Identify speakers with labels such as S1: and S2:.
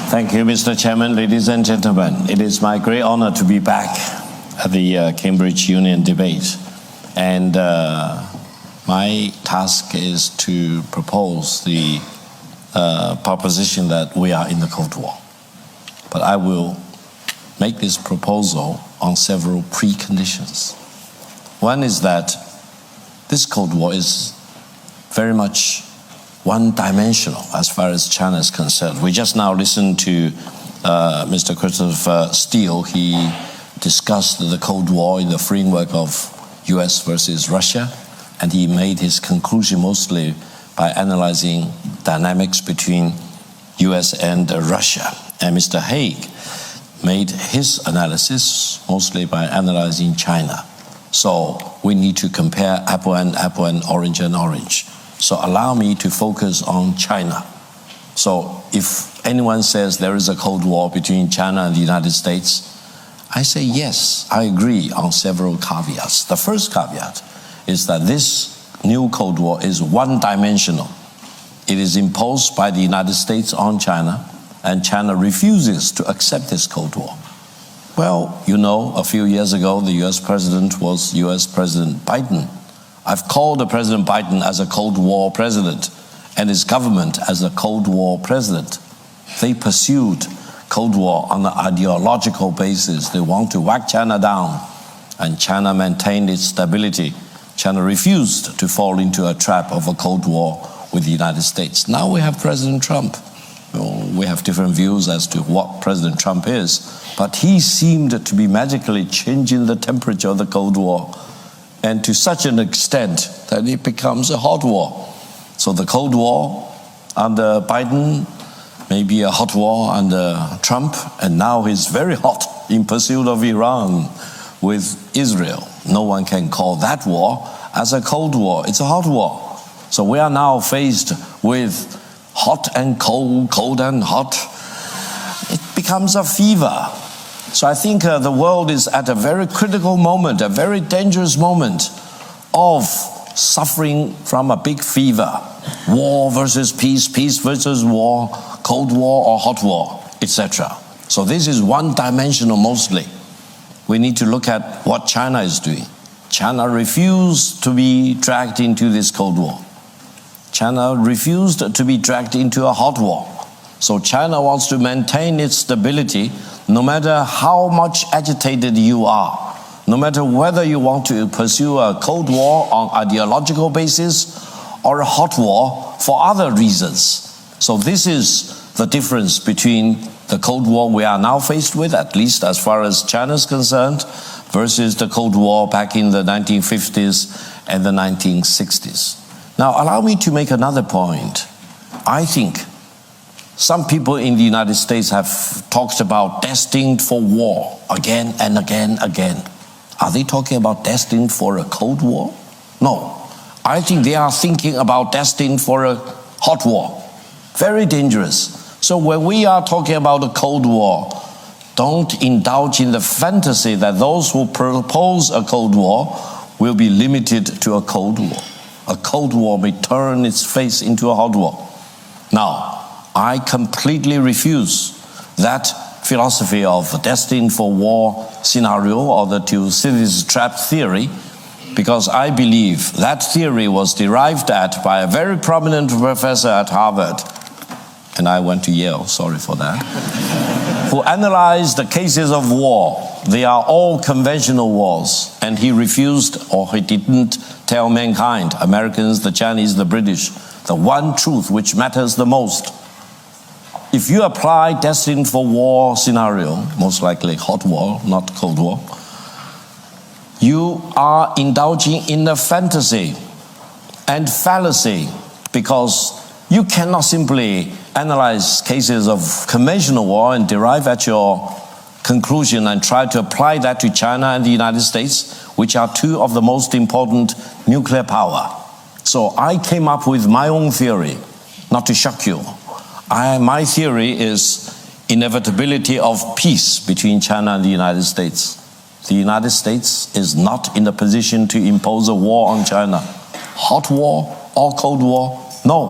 S1: Thank you, Mr. Chairman. Ladies and gentlemen, it is my great honor to be back at the Cambridge Union debate. And my task is to propose the proposition that we are in the Cold War. But I will make this proposal on several preconditions. One is that this Cold War is very much one-dimensional as far as China is concerned. We just now listened to Mr. Christopher Steele. He discussed the Cold War in the framework of US versus Russia, and he made his conclusion mostly by analyzing dynamics between US and Russia. And Mr. Haig made his analysis mostly by analyzing China. So we need to compare apple and orange and orange. So allow me to focus on China. So if anyone says there is a Cold War between China and the United States, I say yes, I agree on several caveats. The first caveat is that this new Cold War is one-dimensional. It is imposed by the United States on China, and China refuses to accept this Cold War. Well, you know, a few years ago, the US president was US President Biden. I've called President Biden as a Cold War president and his government as a Cold War president. They pursued Cold War on an ideological basis. They want to whack China down, and China maintained its stability. China refused to fall into a trap of a Cold War with the United States. Now we have President Trump. We have different views as to what President Trump is, but he seemed to be magically changing the temperature of the Cold War, and to such an extent that it becomes a hot war. So the Cold War under Biden may be a hot war under Trump, and now he's very hot in pursuit of Iran with Israel. No one can call that war as a Cold War. It's a hot war. So we are now faced with hot and cold, cold and hot. It becomes a fever. So I think the world is at a very critical moment, a very dangerous moment of suffering from a big fever. War versus peace, peace versus war, Cold War or hot war, etc. So this is one-dimensional mostly. We need to look at what China is doing. China refused to be dragged into this Cold War. China refused to be dragged into a hot war. So China wants to maintain its stability no matter how much agitated you are, no matter whether you want to pursue a Cold War on ideological basis or a hot war for other reasons. So this is the difference between the Cold War we are now faced with, at least as far as China is concerned, versus the Cold War back in the 1950s and the 1960s. Now, allow me to make another point. I think some people in the United States have talked about destined for war again and again. Are they talking about destined for a Cold War? No. I think they are thinking about destined for a hot war. Very dangerous. So when we are talking about a Cold War, don't indulge in the fantasy that those who propose a Cold War will be limited to a Cold War. A Cold War may turn its face into a hot war. Now, I completely refuse that philosophy of destined for war scenario or the Thucydides trap theory, because I believe that theory was derived at by a very prominent professor at Harvard, and I went to Yale, sorry for that, who analyzed the cases of war. They are all conventional wars, and he refused, or he didn't tell mankind, Americans, the Chinese, the British, the one truth which matters the most. If you apply destined for war scenario, most likely hot war, not Cold War, you are indulging in a fantasy and fallacy, because you cannot simply analyze cases of conventional war and derive at your conclusion and try to apply that to China and the United States, which are two of the most important nuclear power. So I came up with my own theory, not to shock you. My theory is inevitability of peace between China and the United States. The United States is not in a position to impose a war on China. Hot war or Cold War,